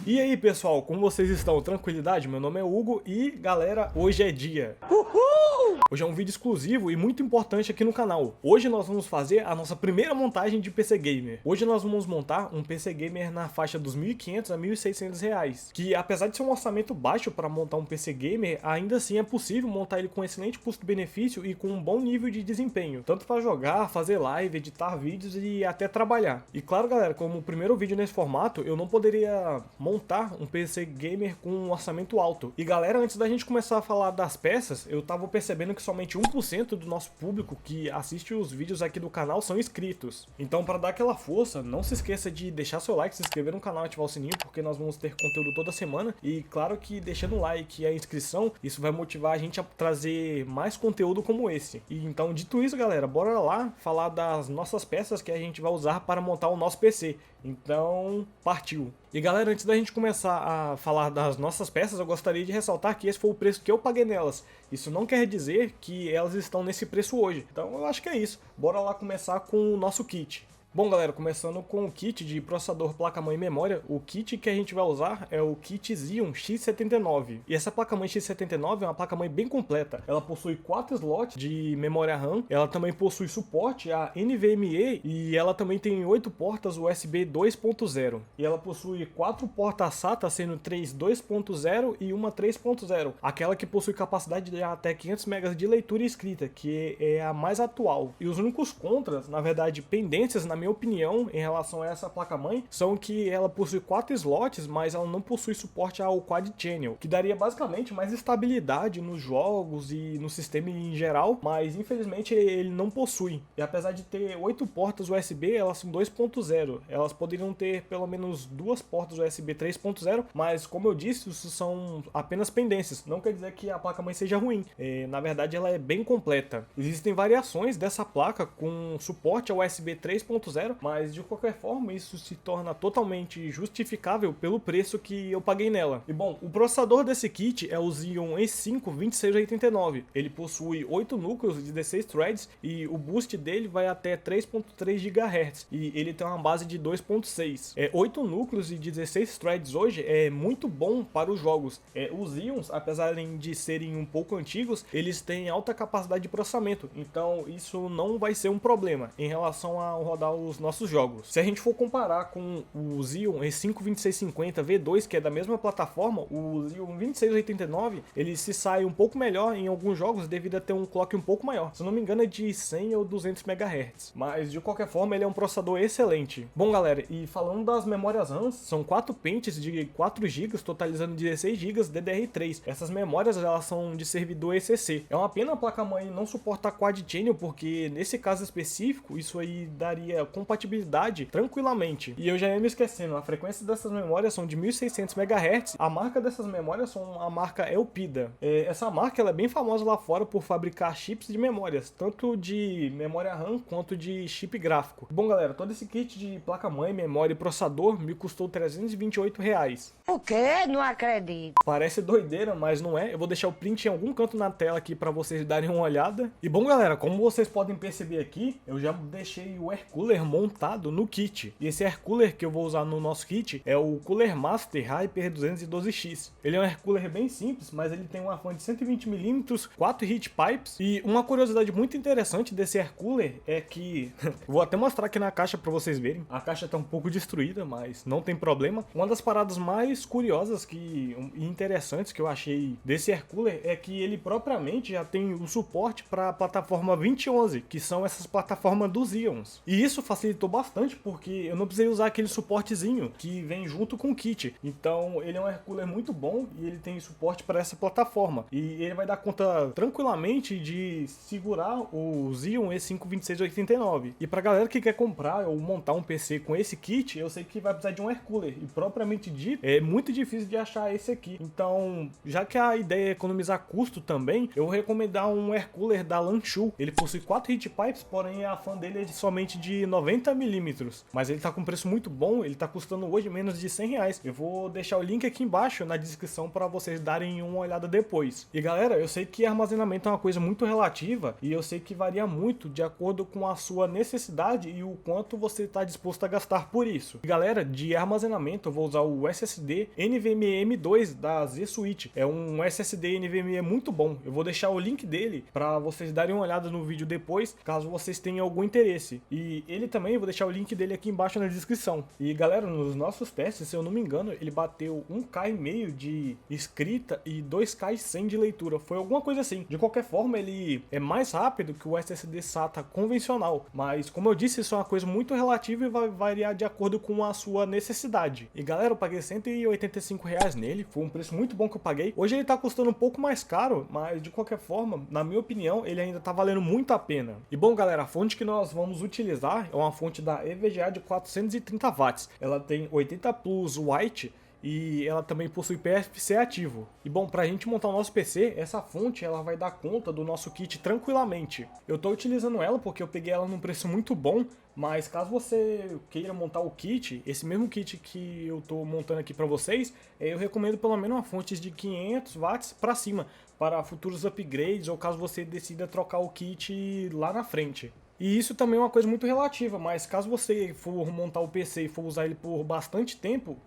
E aí pessoal, como vocês estão? Tranquilidade? Meu nome é Hugo e galera, hoje é dia. Uhul! Hoje é um vídeo exclusivo e muito importante aqui no canal. Hoje nós vamos fazer a nossa primeira montagem de PC Gamer. Hoje nós vamos montar um PC Gamer na faixa dos R$ 1.500 a R$ 1.600, que apesar de ser um orçamento baixo para montar um PC Gamer, ainda assim é possível montar ele com excelente custo-benefício e com um bom nível de desempenho, tanto para jogar, fazer live, editar vídeos e até trabalhar. E claro galera, como o primeiro vídeo nesse formato, eu não poderia montar um PC Gamer com um orçamento alto. E galera, antes da gente começar a falar das peças, eu tava percebendo que somente 1% do nosso público que assiste os vídeos aqui do canal são inscritos. Então para dar aquela força, não se esqueça de deixar seu like, se inscrever no canal e ativar o sininho, porque nós vamos ter conteúdo toda semana. E claro que deixando o like e a inscrição, isso vai motivar a gente a trazer mais conteúdo como esse. E então, dito isso galera, bora lá falar das nossas peças que a gente vai usar para montar o nosso PC. Então, partiu! E galera, antes da gente começar a falar das nossas peças, eu gostaria de ressaltar que esse foi o preço que eu paguei nelas. Isso não quer dizer que elas estão nesse preço hoje. Então eu acho que é isso. Bora lá começar com o nosso kit. Bom galera, começando com o kit de processador, placa-mãe e memória, o kit que a gente vai usar é o kit Xeon X79. E essa placa-mãe X79 é uma placa-mãe bem completa. Ela possui 4 slots de memória RAM, ela também possui suporte a NVMe e ela também tem 8 portas USB 2.0. E ela possui 4 portas SATA, sendo 3 2.0 e uma 3.0. Aquela que possui capacidade de até 500 MB de leitura e escrita, que é a mais atual. E os únicos contras, na verdade pendências na minha opinião, em relação a essa placa-mãe, são que ela possui 4 slots, mas ela não possui suporte ao Quad Channel, que daria basicamente mais estabilidade nos jogos e no sistema em geral, mas infelizmente ele não possui. E apesar de ter 8 portas USB, elas são 2.0. Elas poderiam ter pelo menos 2 portas USB 3.0, mas como eu disse, isso são apenas pendências. Não quer dizer que a placa-mãe seja ruim. Na verdade, ela é bem completa. Existem variações dessa placa com suporte ao USB 3.0, mas de qualquer forma isso se torna totalmente justificável pelo preço que eu paguei nela. E bom, o processador desse kit é o Xeon E5 2689. Ele possui 8 núcleos de 16 threads e o boost dele vai até 3.3 GHz e ele tem uma base de 2.6. 8 núcleos e 16 threads hoje é muito bom para os jogos. Os Xeons, apesar de serem um pouco antigos, eles têm alta capacidade de processamento, então isso não vai ser um problema em relação a rodar os nossos jogos. Se a gente for comparar com o Xeon E5 2650 V2, que é da mesma plataforma, o Xeon 2689, ele se sai um pouco melhor em alguns jogos devido a ter um clock um pouco maior. Se eu não me engano é de 100 ou 200 MHz, mas de qualquer forma ele é um processador excelente. Bom galera, e falando das memórias RAM, são 4 pentes de 4 GB, totalizando 16 GB DDR3. Essas memórias elas são de servidor ECC. É uma pena a placa-mãe não suportar Quad Channel, porque nesse caso específico, isso aí daria compatibilidade tranquilamente. E eu já ia me esquecendo, a frequência dessas memórias são de 1600 MHz. A marca dessas memórias são a marca Elpida. Essa marca ela é bem famosa lá fora por fabricar chips de memórias, tanto de memória RAM quanto de chip gráfico. Bom galera, todo esse kit de placa-mãe, memória e processador me custou R$328. O quê? Não acredito. Parece doideira, mas não é. Eu vou deixar o print em algum canto na tela aqui para vocês darem uma olhada. E bom galera, como vocês podem perceber aqui, eu já deixei o Air Cooler montado no kit. E esse Air Cooler que eu vou usar no nosso kit é o Cooler Master Hyper 212X. Ele é um Air Cooler bem simples, mas ele tem uma fan de 120mm, 4 heat pipes. E uma curiosidade muito interessante desse Air Cooler é que vou até mostrar aqui na caixa para vocês verem. A caixa tá um pouco destruída, mas não tem problema. Uma das paradas mais curiosas e interessantes que eu achei desse Air Cooler é que ele propriamente já tem o suporte para a plataforma 2011, que são essas plataformas dos Xeons. E isso facilitou bastante porque eu não precisei usar aquele suportezinho que vem junto com o kit. Então ele é um Air Cooler muito bom e ele tem suporte para essa plataforma. E ele vai dar conta tranquilamente de segurar o Xeon E5 2689. E pra galera que quer comprar ou montar um PC com esse kit, eu sei que vai precisar de um Air Cooler. E propriamente dito, é muito difícil de achar esse aqui. Então, já que a ideia é economizar custo também, eu vou recomendar um Air Cooler da Lanshu. Ele possui 4 heat pipes, porém a fan dele é somente de 90mm, mas ele tá com preço muito bom, ele tá custando hoje menos de R$100. Eu vou deixar o link aqui embaixo na descrição para vocês darem uma olhada depois. E galera, eu sei que armazenamento é uma coisa muito relativa e eu sei que varia muito de acordo com a sua necessidade e o quanto você está disposto a gastar por isso. E galera, de armazenamento eu vou usar o SSD NVMe M2 da Z Switch. É um SSD NVMe muito bom. Eu vou deixar o link dele para vocês darem uma olhada no vídeo depois, caso vocês tenham algum interesse. E ele também, eu vou deixar o link dele aqui embaixo na descrição. E galera, nos nossos testes, se eu não me engano, ele bateu 1K e meio de escrita e 2K e 100 de leitura. Foi alguma coisa assim. De qualquer forma, ele é mais rápido que o SSD SATA convencional. Mas, como eu disse, isso é uma coisa muito relativa e vai variar de acordo com a sua necessidade. E galera, eu paguei R$185 nele. Foi um preço muito bom que eu paguei. Hoje ele tá custando um pouco mais caro, mas de qualquer forma, na minha opinião, ele ainda tá valendo muito a pena. E bom galera, a fonte que nós vamos utilizar é uma fonte da EVGA de 430 watts. Ela tem 80 Plus White e ela também possui PFC ativo. E bom, pra gente montar o nosso PC, essa fonte ela vai dar conta do nosso kit tranquilamente. Eu tô utilizando ela porque eu peguei ela num preço muito bom, mas caso você queira montar o kit, esse mesmo kit que eu tô montando aqui pra vocês, eu recomendo pelo menos uma fonte de 500 watts pra cima, para futuros upgrades ou caso você decida trocar o kit lá na frente. E isso também é uma coisa muito relativa, mas caso você for montar o PC e for usar ele por bastante tempo,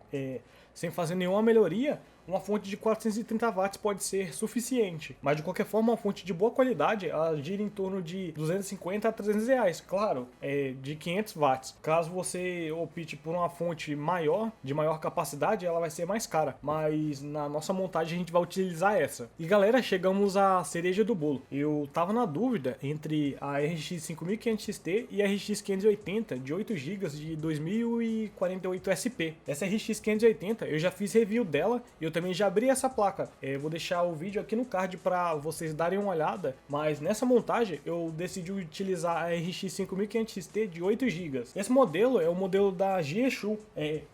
sem fazer nenhuma melhoria, uma fonte de 430 watts pode ser suficiente. Mas de qualquer forma, uma fonte de boa qualidade, ela gira em torno de 250 a R$300. Claro, de 500 watts. Caso você opte por uma fonte maior, de maior capacidade, ela vai ser mais cara. Mas na nossa montagem a gente vai utilizar essa. E galera, chegamos à cereja do bolo. Eu tava na dúvida entre a RX 5500 XT e a RX 580 de 8 GB de 2048 SP. Essa RX 580 eu já fiz review dela e eu também já abri essa placa. Vou deixar o vídeo aqui no card para vocês darem uma olhada, mas nessa montagem eu decidi utilizar a RX 5500 XT de 8 GB. Esse modelo é o modelo da Jieshu.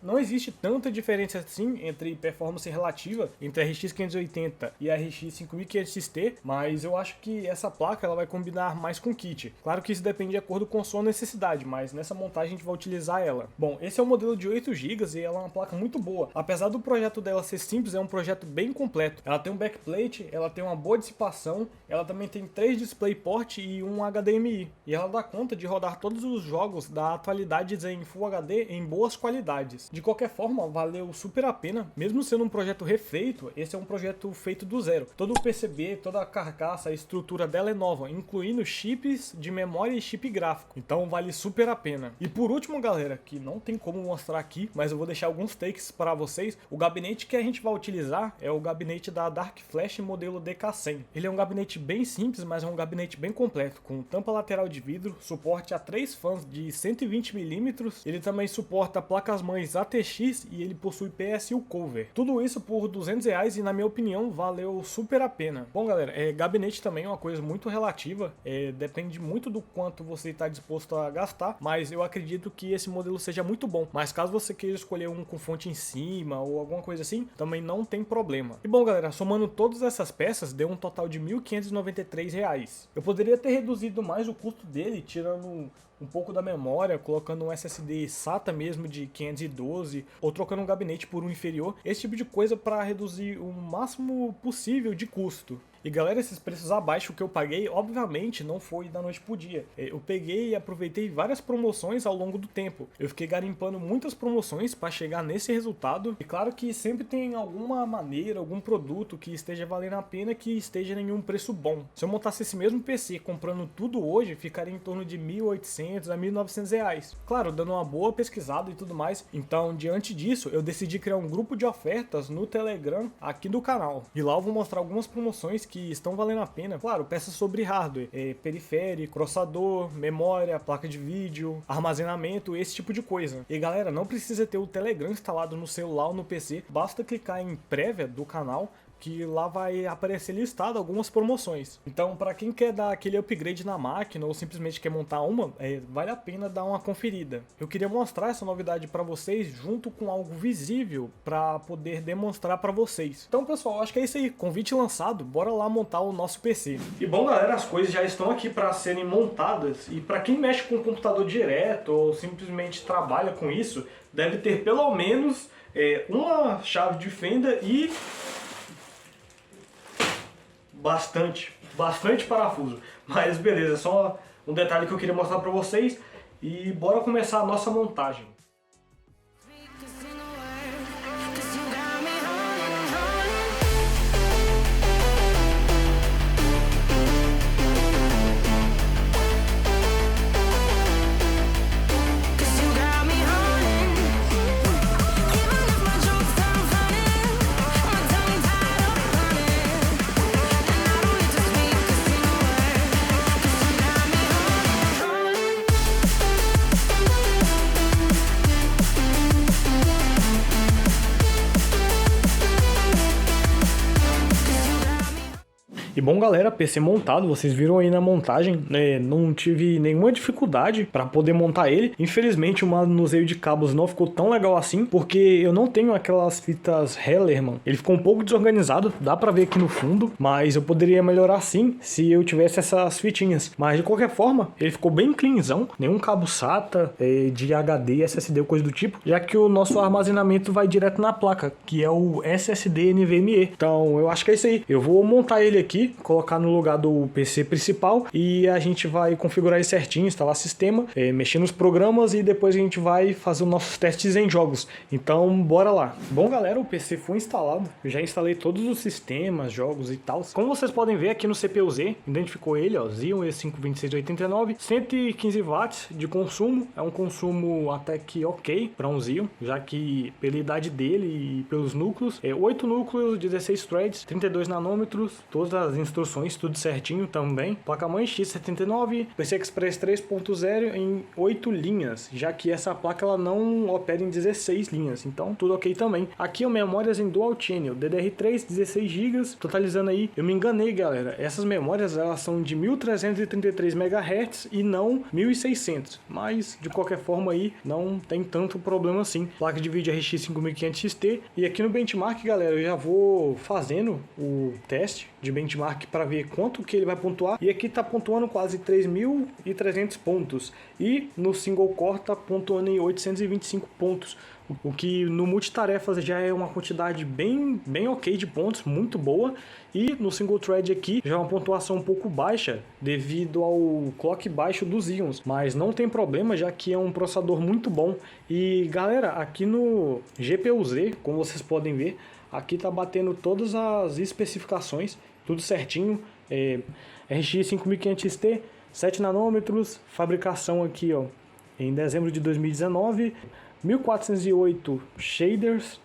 Não existe tanta diferença assim entre performance relativa entre a RX 580 e a RX 5500 XT, mas eu acho que essa placa ela vai combinar mais com o kit. Claro que isso depende de acordo com a sua necessidade, mas nessa montagem a gente vai utilizar ela. Bom, esse é o modelo de 8 GB e ela é uma placa muito boa. Apesar do projeto dela ser simples, é um projeto bem completo. Ela tem um backplate, ela tem uma boa dissipação, ela também tem 3 DisplayPort e um HDMI. E ela dá conta de rodar todos os jogos da atualidade em Full HD em boas qualidades. De qualquer forma, valeu super a pena. Mesmo sendo um projeto refeito, esse é um projeto feito do zero. Todo o PCB, toda a carcaça, a estrutura dela é nova, incluindo chips de memória e chip gráfico. Então vale super a pena. E por último, galera, que não tem como mostrar aqui, mas eu vou deixar alguns takes para vocês. O gabinete que a gente vai utilizar é o gabinete da Dark Flash modelo DK100. Ele é um gabinete bem simples, mas é um gabinete bem completo, com tampa lateral de vidro, suporte a 3 fãs de 120mm, ele também suporta placas-mães ATX e ele possui PSU Cover. Tudo isso por R$200 e na minha opinião valeu super a pena. Bom galera, gabinete também é uma coisa muito relativa, depende muito do quanto você está disposto a gastar, mas eu acredito que esse modelo seja muito bom. Mas caso você queira escolher um com fonte em cima ou alguma coisa assim, também não tem problema. E bom galera, somando todas essas peças deu um total de R$1.593. Eu poderia ter reduzido mais o custo dele, tirando um pouco da memória, colocando um SSD SATA mesmo de 512 ou trocando um gabinete por um inferior, esse tipo de coisa para reduzir o máximo possível de custo. E galera, esses preços abaixo que eu paguei, obviamente não foi da noite pro dia. Eu peguei e aproveitei várias promoções ao longo do tempo. Eu fiquei garimpando muitas promoções para chegar nesse resultado. E claro que sempre tem alguma maneira, algum produto que esteja valendo a pena, que esteja em um preço bom. Se eu montasse esse mesmo PC comprando tudo hoje, ficaria em torno de R$1.800 a R$1.900. Claro, dando uma boa pesquisada e tudo mais. Então, diante disso, eu decidi criar um grupo de ofertas no Telegram aqui do canal. E lá eu vou mostrar algumas promoções que estão valendo a pena. Claro, peças sobre hardware, periférico, processador, memória, placa de vídeo, armazenamento, esse tipo de coisa. E galera, não precisa ter o Telegram instalado no celular ou no PC, basta clicar em prévia do canal que lá vai aparecer listado algumas promoções. Então, para quem quer dar aquele upgrade na máquina ou simplesmente quer montar uma, vale a pena dar uma conferida. Eu queria mostrar essa novidade para vocês junto com algo visível para poder demonstrar para vocês. Então, pessoal, acho que é isso aí. Convite lançado, bora lá montar o nosso PC. E bom, galera, as coisas já estão aqui para serem montadas e para quem mexe com o computador direto ou simplesmente trabalha com isso, deve ter pelo menos uma chave de fenda e bastante parafuso. Mas beleza, só um detalhe que eu queria mostrar para vocês e bora começar a nossa montagem. E bom, galera, PC montado, vocês viram aí na montagem, não tive nenhuma dificuldade para poder montar ele. Infelizmente o manuseio de cabos não ficou tão legal assim, porque eu não tenho aquelas fitas Hellerman. Ele ficou um pouco desorganizado, dá para ver aqui no fundo, mas eu poderia melhorar sim se eu tivesse essas fitinhas. Mas de qualquer forma, ele ficou bem cleanzão, nenhum cabo SATA, de HD, SSD ou coisa do tipo, já que o nosso armazenamento vai direto na placa, que é o SSD NVMe. Então eu acho que é isso aí. Eu vou montar ele aqui, colocar no lugar do PC principal e a gente vai configurar ele certinho, instalar sistema, mexer nos programas e depois a gente vai fazer os nossos testes em jogos. Então bora lá. Bom, galera, o PC foi instalado, eu já instalei todos os sistemas, jogos e tal. Como vocês podem ver aqui no CPU-Z, identificou ele, ó, Xeon E52689, 115 watts de consumo, é um consumo até que ok para um Xeon, já que pela idade dele e pelos núcleos, 8 núcleos, 16 threads, 32 nanômetros, todas as instruções, tudo certinho também. Placa-mãe X79, PCI Express 3.0 em 8 linhas, já que essa placa ela não opera em 16 linhas, então tudo ok também. Aqui o memórias em Dual Channel, DDR3, 16 GB, totalizando aí, eu me enganei, galera, essas memórias elas são de 1333 MHz e não 1600, mas de qualquer forma aí não tem tanto problema assim. Placa de vídeo RX 5500 XT e aqui no benchmark, galera, eu já vou fazendo o teste de benchmark para ver quanto que ele vai pontuar, e aqui tá pontuando quase 3.300 pontos e no single core tá pontuando em 825 pontos, o que no multitarefas já é uma quantidade bem ok de pontos, muito boa, e no single thread aqui já é uma pontuação um pouco baixa devido ao clock baixo dos Xeons, mas não tem problema, já que é um processador muito bom. E galera, aqui no GPU-Z, como vocês podem ver, aqui tá batendo todas as especificações, tudo certinho, RX 5500 XT, 7 nanômetros, fabricação aqui ó, em dezembro de 2019, 1408 shaders,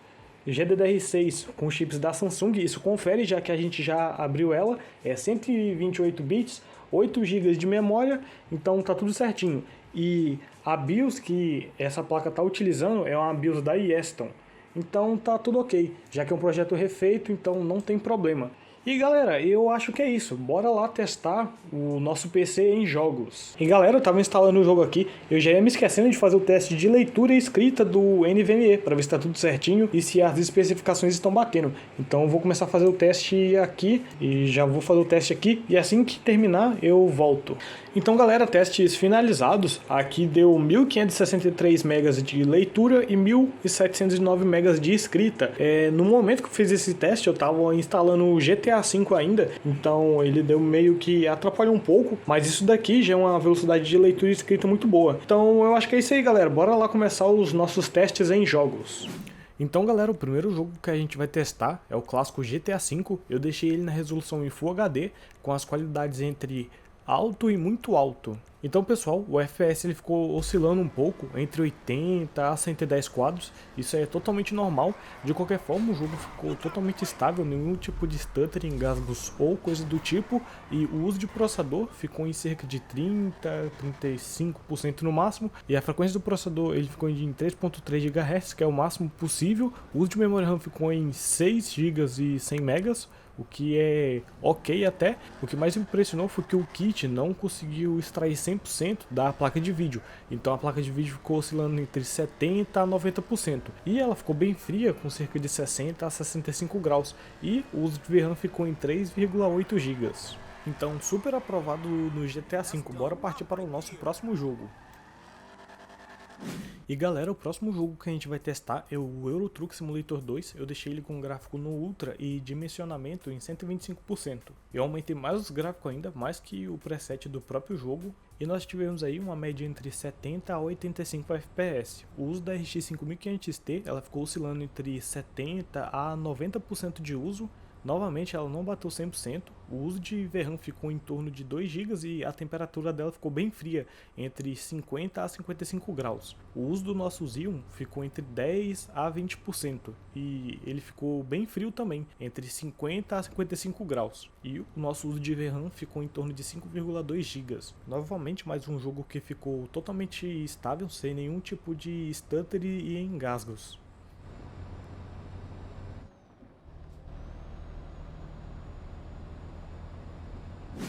GDDR6 com chips da Samsung, isso confere já que a gente já abriu ela, 128 bits, 8 GB de memória, então tá tudo certinho. E a BIOS que essa placa tá utilizando é uma BIOS da Yeston, então tá tudo ok, já que é um projeto refeito, então não tem problema. E galera, eu acho que é isso, bora lá testar o nosso PC em jogos. E galera, eu tava instalando o jogo aqui, eu já ia me esquecendo de fazer o teste de leitura e escrita do NVMe, para ver se tá tudo certinho e se as especificações estão batendo. Então eu vou começar a fazer o teste aqui, e já vou fazer o teste aqui, e assim que terminar eu volto. Então galera, testes finalizados, aqui deu 1563 megas de leitura e 1709 megas de escrita. No momento que eu fiz esse teste eu tava instalando o GTA V ainda, então ele deu meio que atrapalhou um pouco, mas isso daqui já é uma velocidade de leitura e escrita muito boa. Então eu acho que é isso aí, galera, bora lá começar os nossos testes em jogos. Então galera, o primeiro jogo que a gente vai testar é o clássico GTA V. Eu deixei ele na resolução em Full HD, com as qualidades entre alto e muito alto. Então pessoal, o FPS ele ficou oscilando um pouco entre 80 a 110 quadros, isso é totalmente normal. De qualquer forma o jogo ficou totalmente estável, nenhum tipo de stutter, engasgos ou coisa do tipo, e o uso de processador ficou em cerca de 30-35% no máximo, e a frequência do processador ele ficou em 3.3 GHz, que é o máximo possível. O uso de memória RAM ficou em 6 GB e 100 MB, o que é ok até. O que mais me impressionou foi que o kit não conseguiu extrair 100% da placa de vídeo, então a placa de vídeo ficou oscilando entre 70% a 90%, e ela ficou bem fria com cerca de 60 a 65 graus, e o uso de VRAM ficou em 3,8 GB. Então super aprovado no GTA V, bora partir para o nosso próximo jogo. E galera, o próximo jogo que a gente vai testar é o Euro Truck Simulator 2. Eu deixei ele com gráfico no Ultra e dimensionamento em 125%. Eu aumentei mais os gráficos ainda, mais que o preset do próprio jogo. E nós tivemos aí uma média entre 70 a 85 FPS. O uso da RX 5500T, ela ficou oscilando entre 70 a 90% de uso. Novamente ela não bateu 100%, o uso de VRAM ficou em torno de 2 GB e a temperatura dela ficou bem fria, entre 50 a 55 graus. O uso do nosso Xeon ficou entre 10 a 20% e ele ficou bem frio também, entre 50 a 55 graus. E o nosso uso de VRAM ficou em torno de 5,2 GB. Novamente mais um jogo que ficou totalmente estável, sem nenhum tipo de stutter e engasgos.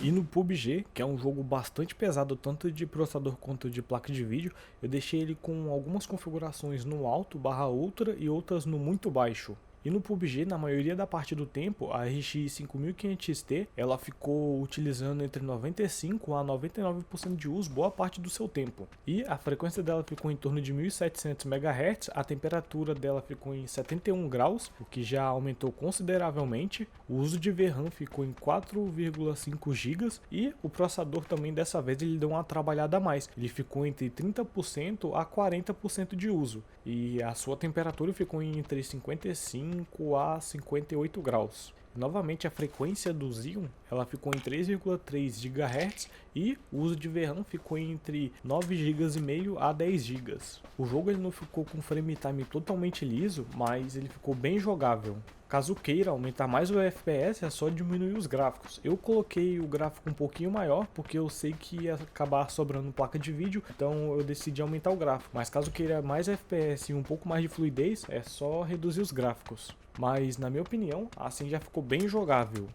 E no PUBG, que é um jogo bastante pesado tanto de processador quanto de placa de vídeo, eu deixei ele com algumas configurações no alto / ultra e outras no muito baixo. E no PUBG, na maioria da parte do tempo, a RX 5500T ela ficou utilizando entre 95 a 99% de uso boa parte do seu tempo. E a frequência dela ficou em torno de 1700 MHz, a temperatura dela ficou em 71 graus, o que já aumentou consideravelmente. O uso de VRAM ficou em 4,5 GB e o processador também dessa vez ele deu uma trabalhada a mais. Ele ficou entre 30% a 40% de uso e a sua temperatura ficou entre 55 a 58 graus. Novamente a frequência do Xeon ela ficou em 3,3 GHz e o uso de VRAM ficou entre 9,5 GB a 10 GB. O jogo ele não ficou com frame time totalmente liso, mas ele ficou bem jogável. Caso queira aumentar mais o FPS, é só diminuir os gráficos. Eu coloquei o gráfico um pouquinho maior, porque eu sei que ia acabar sobrando placa de vídeo, então eu decidi aumentar o gráfico. Mas caso queira mais FPS e um pouco mais de fluidez, é só reduzir os gráficos. Mas na minha opinião, assim já ficou bem jogável.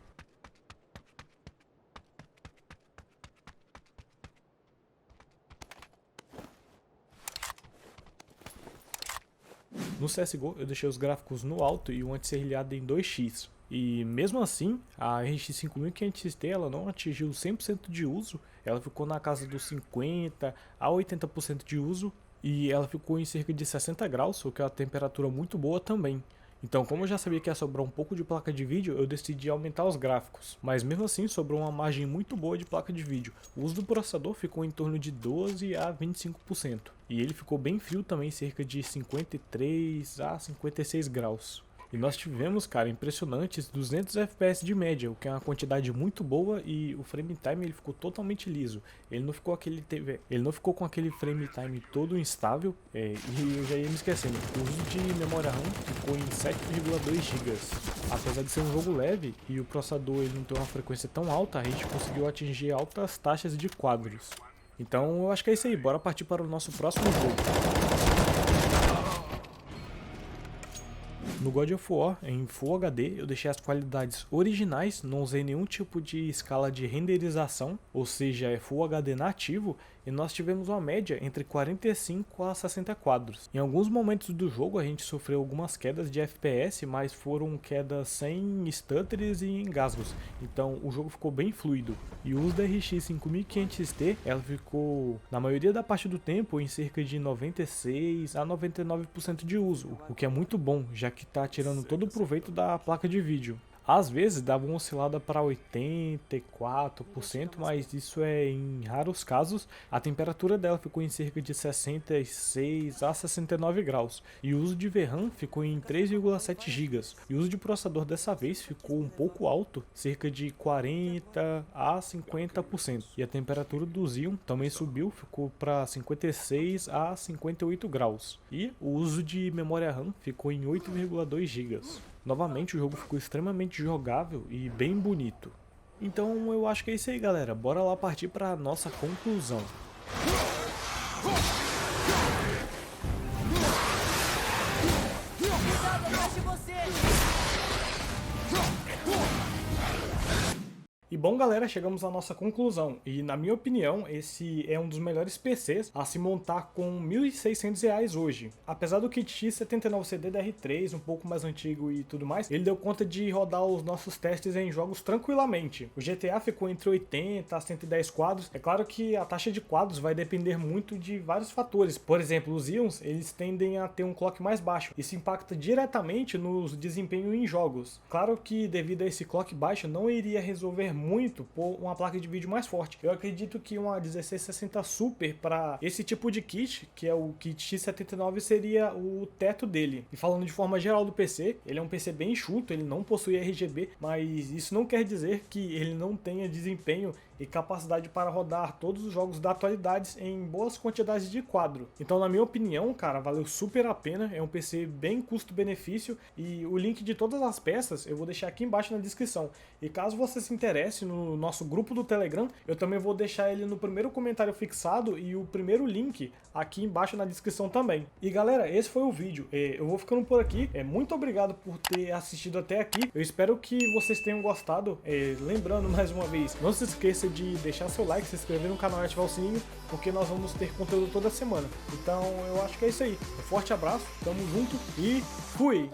No CSGO eu deixei os gráficos no alto e o anti-serrilhado em 2x. E mesmo assim, a RX 5500T ela não atingiu 100% de uso, ela ficou na casa dos 50 a 80% de uso e ela ficou em cerca de 60 graus, o que é uma temperatura muito boa também. Então, como eu já sabia que ia sobrar um pouco de placa de vídeo, eu decidi aumentar os gráficos. Mas mesmo assim, sobrou uma margem muito boa de placa de vídeo. O uso do processador ficou em torno de 12 a 25%. E ele ficou bem frio também, cerca de 53 a 56 graus. E nós tivemos, cara, impressionantes 200 FPS de média, o que é uma quantidade muito boa, e o frame time ele ficou totalmente liso. Ele não ficou com aquele frame time todo instável, e eu já ia me esquecendo. O uso de memória RAM ficou em 7,2 GB. Apesar de ser um jogo leve e o processador ele não tem uma frequência tão alta, a gente conseguiu atingir altas taxas de quadros. Então eu acho que é isso aí, bora partir para o nosso próximo jogo. No God of War, em Full HD, eu deixei as qualidades originais, não usei nenhum tipo de escala de renderização, ou seja, é Full HD nativo, e nós tivemos uma média entre 45 a 60 quadros. Em alguns momentos do jogo a gente sofreu algumas quedas de FPS, mas foram quedas sem stutters e engasgos, então o jogo ficou bem fluido. E o uso da RX 5500T, ela ficou na maioria da parte do tempo em cerca de 96 a 99% de uso, o que é muito bom, já que está tirando todo o proveito da placa de vídeo. Às vezes dava uma oscilada para 84%, mas isso é em raros casos. A temperatura dela ficou em cerca de 66 a 69 graus e o uso de VRAM ficou em 3,7 GB. E o uso de processador dessa vez ficou um pouco alto, cerca de 40 a 50%. E a temperatura do Xeon também subiu, ficou para 56 a 58 graus. E o uso de memória RAM ficou em 8,2 GB. Novamente o jogo ficou extremamente jogável e bem bonito. Então eu acho que é isso aí, galera. Bora lá partir para nossa conclusão. Cuidado atrás de você! E bom, galera, chegamos à nossa conclusão, e na minha opinião, esse é um dos melhores PCs a se montar com R$ 1.600 hoje. Apesar do kit X79CD DR3, um pouco mais antigo e tudo mais, ele deu conta de rodar os nossos testes em jogos tranquilamente. O GTA ficou entre 80 a 110 quadros. É claro que a taxa de quadros vai depender muito de vários fatores. Por exemplo, os Xeons, eles tendem a ter um clock mais baixo. Isso impacta diretamente no desempenho em jogos. Claro que devido a esse clock baixo, não iria resolver muito por uma placa de vídeo mais forte. Eu acredito que uma 1660 Super para esse tipo de kit, que é o kit X79, seria o teto dele. E falando de forma geral do PC, ele é um PC bem enxuto, ele não possui RGB, mas isso não quer dizer que ele não tenha desempenho e capacidade para rodar todos os jogos da atualidade em boas quantidades de quadro. Então, na minha opinião, cara, valeu super a pena. É um PC bem custo-benefício e o link de todas as peças eu vou deixar aqui embaixo na descrição. E caso você se interesse no nosso grupo do Telegram, eu também vou deixar ele no primeiro comentário fixado e o primeiro link aqui embaixo na descrição também. E galera, esse foi o vídeo. Eu vou ficando por aqui. Muito obrigado por ter assistido até aqui. Eu espero que vocês tenham gostado. Lembrando mais uma vez, não se esqueça de deixar seu like, se inscrever no canal e ativar o sininho, porque nós vamos ter conteúdo toda semana. Então eu acho que é isso aí. Um forte abraço, tamo junto e fui!